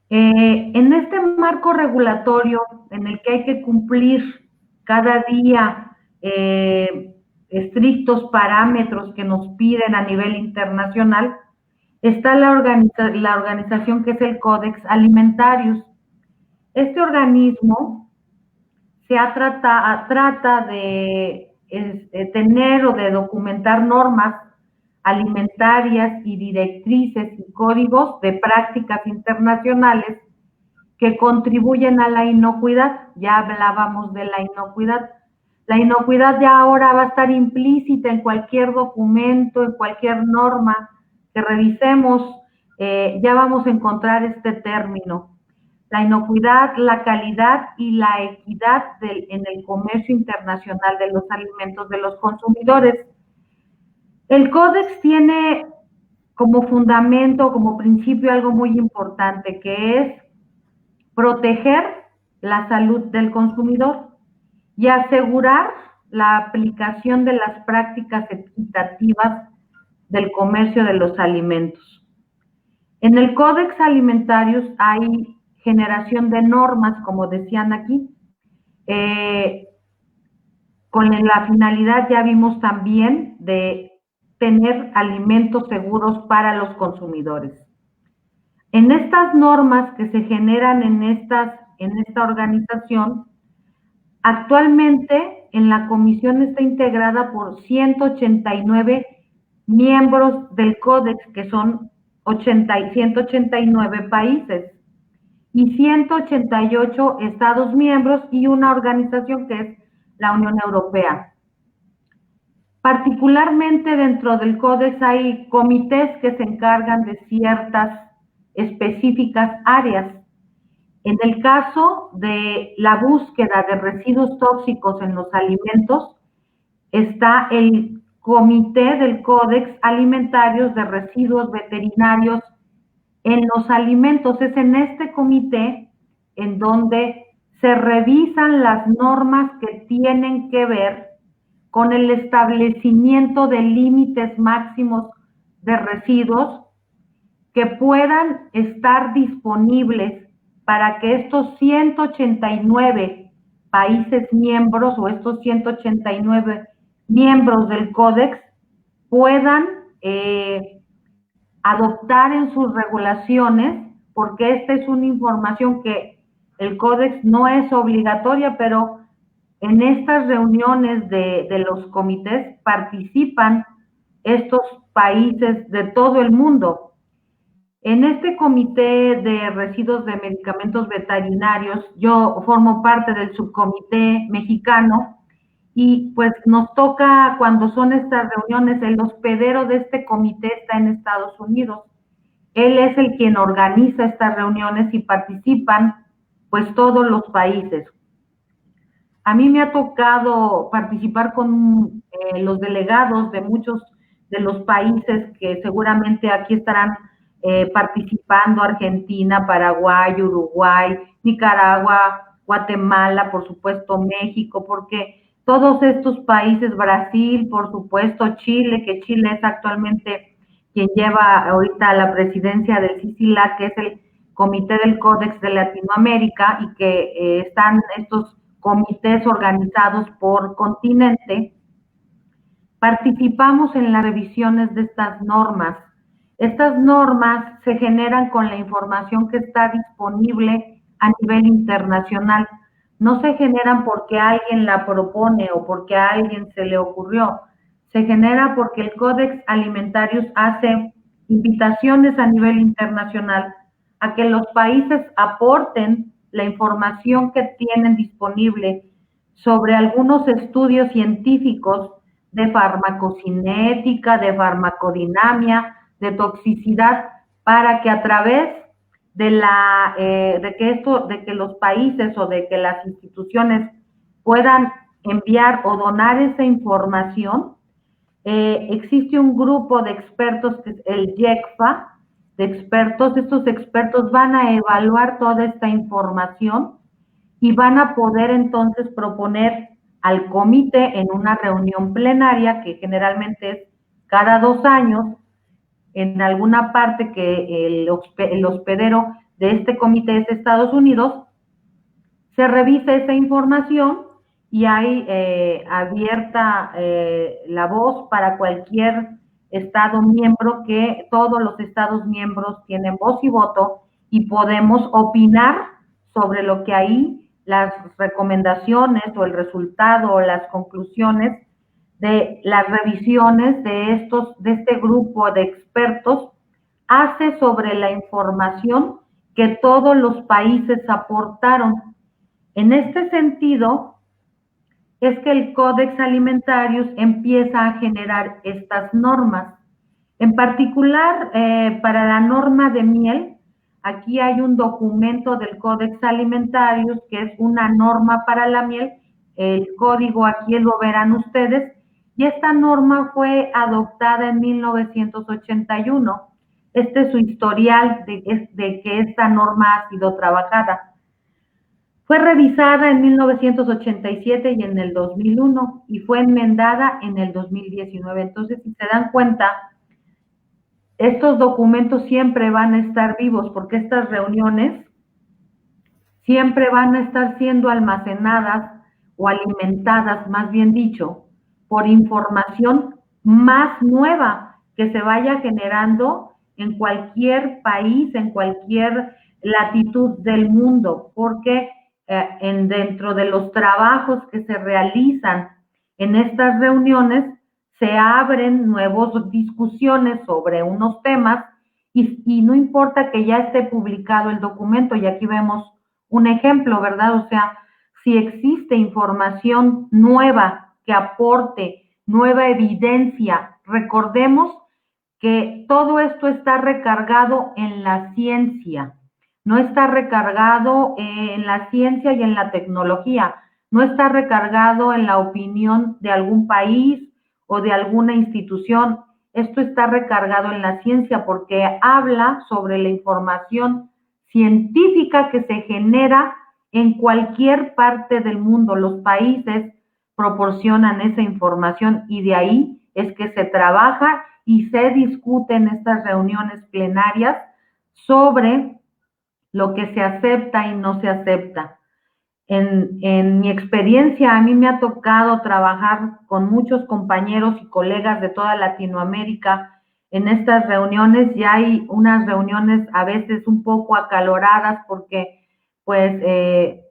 En este marco regulatorio en el que hay que cumplir cada día estrictos parámetros que nos piden a nivel internacional, está la organización que es el Codex Alimentarius. Este organismo trata de tener o de documentar normas alimentarias y directrices y códigos de prácticas internacionales que contribuyen a la inocuidad. Ya hablábamos de la inocuidad. La inocuidad ya ahora va a estar implícita en cualquier documento, en cualquier norma que revisemos, ya vamos a encontrar este término. La inocuidad, la calidad y la equidad en el comercio internacional de los alimentos de los consumidores. El Códex tiene como fundamento, como principio, algo muy importante, que es proteger la salud del consumidor y asegurar la aplicación de las prácticas equitativas del comercio de los alimentos. En el Codex Alimentarius hay generación de normas, como decían aquí, con la finalidad, ya vimos también, de tener alimentos seguros para los consumidores. En estas normas que se generan en esta organización, actualmente en la comisión está integrada por 189 miembros del Códex, que son 189 países, y 188 estados miembros y una organización que es la Unión Europea. Particularmente dentro del Códex hay comités que se encargan de ciertas específicas áreas. En el caso de la búsqueda de residuos tóxicos en los alimentos, está el Comité del Códex Alimentarios de Residuos Veterinarios en los alimentos. Es en este comité en donde se revisan las normas que tienen que ver con el establecimiento de límites máximos de residuos que puedan estar disponibles para que estos 189 países miembros o estos 189 miembros del Códex puedan adoptar en sus regulaciones, porque esta es una información que el Códex no es obligatoria, pero en estas reuniones de los comités participan estos países de todo el mundo. En este comité de residuos de medicamentos veterinarios, yo formo parte del subcomité mexicano y pues nos toca, cuando son estas reuniones, el hospedero de este comité está en Estados Unidos. Él es el quien organiza estas reuniones y participan pues todos los países. A mí me ha tocado participar con los delegados de muchos de los países que seguramente aquí estarán participando: Argentina, Paraguay, Uruguay, Nicaragua, Guatemala, por supuesto México, porque todos estos países, Brasil, por supuesto Chile, que Chile es actualmente quien lleva ahorita la presidencia del CICILAC, que es el Comité del Códex de Latinoamérica, y que están estos comités organizados por continente. Participamos en las revisiones de estas normas. Estas normas se generan con la información que está disponible a nivel internacional. No se generan porque alguien la propone o porque a alguien se le ocurrió. Se genera porque el Códex Alimentarius hace invitaciones a nivel internacional a que los países aporten la información que tienen disponible sobre algunos estudios científicos de farmacocinética, de farmacodinamia, de toxicidad, para que a través de que los países o de que las instituciones puedan enviar o donar esa información, existe un grupo de expertos, que es el YECFA, de expertos. Estos expertos van a evaluar toda esta información y van a poder entonces proponer al comité en una reunión plenaria, que generalmente es cada 2 años, en alguna parte que el hospedero de este comité es Estados Unidos, se revisa esa información y hay abierta la voz para cualquier Estado miembro, que todos los Estados miembros tienen voz y voto y podemos opinar sobre lo que ahí las recomendaciones o el resultado o las conclusiones de las revisiones de este grupo de expertos hace sobre la información que todos los países aportaron. En este sentido, es que el Codex Alimentarius empieza a generar estas normas. En particular, para la norma de miel, aquí hay un documento del Codex Alimentarius que es una norma para la miel. El código aquí lo verán ustedes, y esta norma fue adoptada en 1981. Este es su historial de que esta norma ha sido trabajada. Fue revisada en 1987 y en el 2001 y fue enmendada en el 2019. Entonces, si se dan cuenta, estos documentos siempre van a estar vivos porque estas reuniones siempre van a estar siendo almacenadas o alimentadas, más bien dicho, por información más nueva que se vaya generando en cualquier país, en cualquier latitud del mundo, porque dentro de los trabajos que se realizan en estas reuniones se abren nuevas discusiones sobre unos temas y no importa que ya esté publicado el documento, y aquí vemos un ejemplo, ¿verdad? O sea, si existe información nueva que aporte nueva evidencia, recordemos que todo esto está recargado en la ciencia, no está recargado en la ciencia y en la tecnología, no está recargado en la opinión de algún país o de alguna institución. Esto está recargado en la ciencia porque habla sobre la información científica que se genera en cualquier parte del mundo. Los países proporcionan esa información y de ahí es que se trabaja y se discute en estas reuniones plenarias sobre lo que se acepta y no se acepta. En mi experiencia, a mí me ha tocado trabajar con muchos compañeros y colegas de toda Latinoamérica en estas reuniones, y hay unas reuniones a veces un poco acaloradas porque pues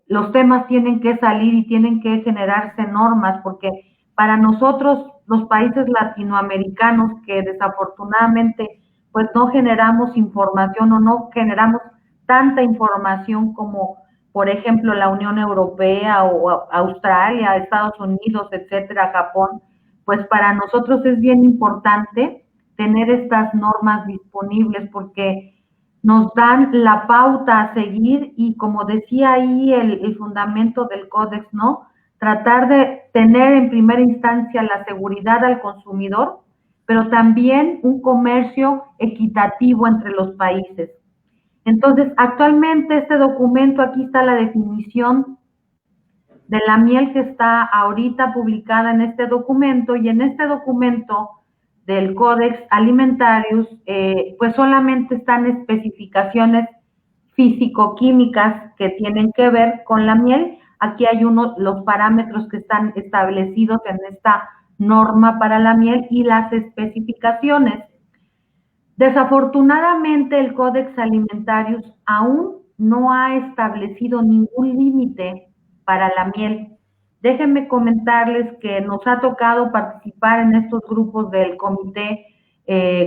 los temas tienen que salir y tienen que generarse normas, porque para nosotros los países latinoamericanos que desafortunadamente pues no generamos información o no generamos tanta información como por ejemplo la Unión Europea o Australia, Estados Unidos, etcétera, Japón, pues para nosotros es bien importante tener estas normas disponibles porque nos dan la pauta a seguir y, como decía ahí el fundamento del códex, ¿no? Tratar de tener en primera instancia la seguridad al consumidor, pero también un comercio equitativo entre los países. Entonces, actualmente este documento, aquí está la definición de la miel que está ahorita publicada en este documento, y en este documento del Codex Alimentarius, pues solamente están especificaciones físico-químicas que tienen que ver con la miel. Aquí hay los parámetros que están establecidos en esta norma para la miel y las especificaciones. Desafortunadamente, el Codex Alimentarius aún no ha establecido ningún límite para la miel. Déjenme comentarles que nos ha tocado participar en estos grupos del comité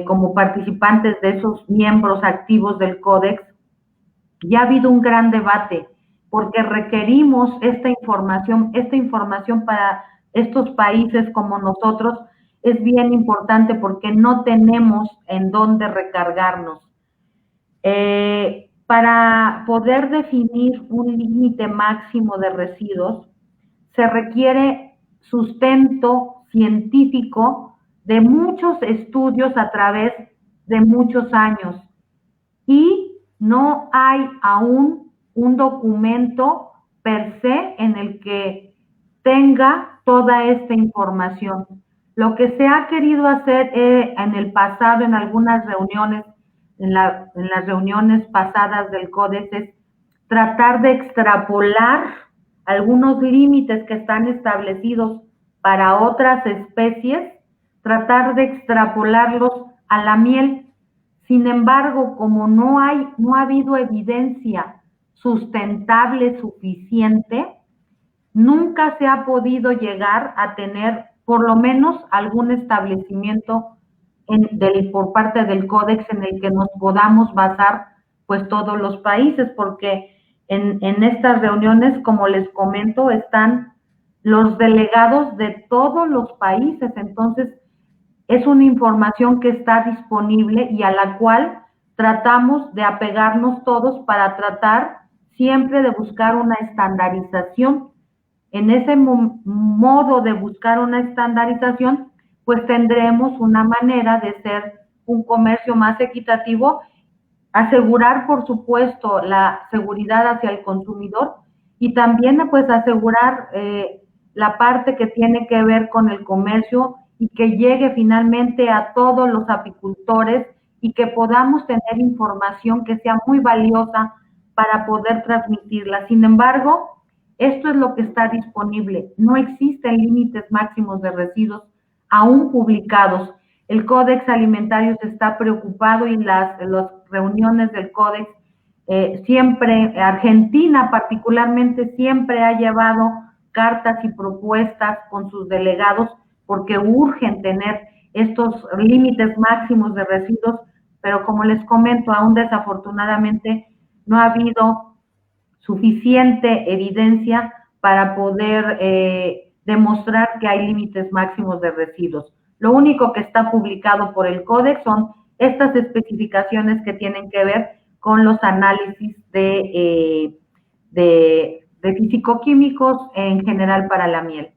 como participantes de esos miembros activos del Codex. Ya ha habido un gran debate porque requerimos esta información para estos países como nosotros es bien importante porque no tenemos en dónde recargarnos. Para poder definir un límite máximo de residuos, se requiere sustento científico de muchos estudios a través de muchos años y no hay aún un documento per se en el que tenga toda esta información. Lo que se ha querido hacer en el pasado, en algunas reuniones, en las reuniones pasadas del Códex es tratar de extrapolar algunos límites que están establecidos para otras especies, tratar de extrapolarlos a la miel. Sin embargo, como no ha habido evidencia sustentable suficiente, nunca se ha podido llegar a tener por lo menos algún establecimiento por parte del Códex en el que nos podamos basar pues todos los países, porque en estas reuniones, como les comento, están los delegados de todos los países. Entonces es una información que está disponible y a la cual tratamos de apegarnos todos para tratar siempre de buscar una estandarización. En ese modo de buscar una estandarización, pues tendremos una manera de ser un comercio más equitativo, asegurar, por supuesto, la seguridad hacia el consumidor y también, pues, asegurar la parte que tiene que ver con el comercio y que llegue finalmente a todos los apicultores y que podamos tener información que sea muy valiosa para poder transmitirla. Sin embargo, esto es lo que está disponible. No existen límites máximos de residuos aún publicados. El Códex Alimentarios está preocupado y las reuniones del Códex siempre, Argentina particularmente, siempre ha llevado cartas y propuestas con sus delegados porque urgen tener estos límites máximos de residuos, pero como les comento, aún desafortunadamente no ha habido suficiente evidencia para poder demostrar que hay límites máximos de residuos. Lo único que está publicado por el Códex son estas especificaciones que tienen que ver con los análisis de físico-químicos en general para la miel.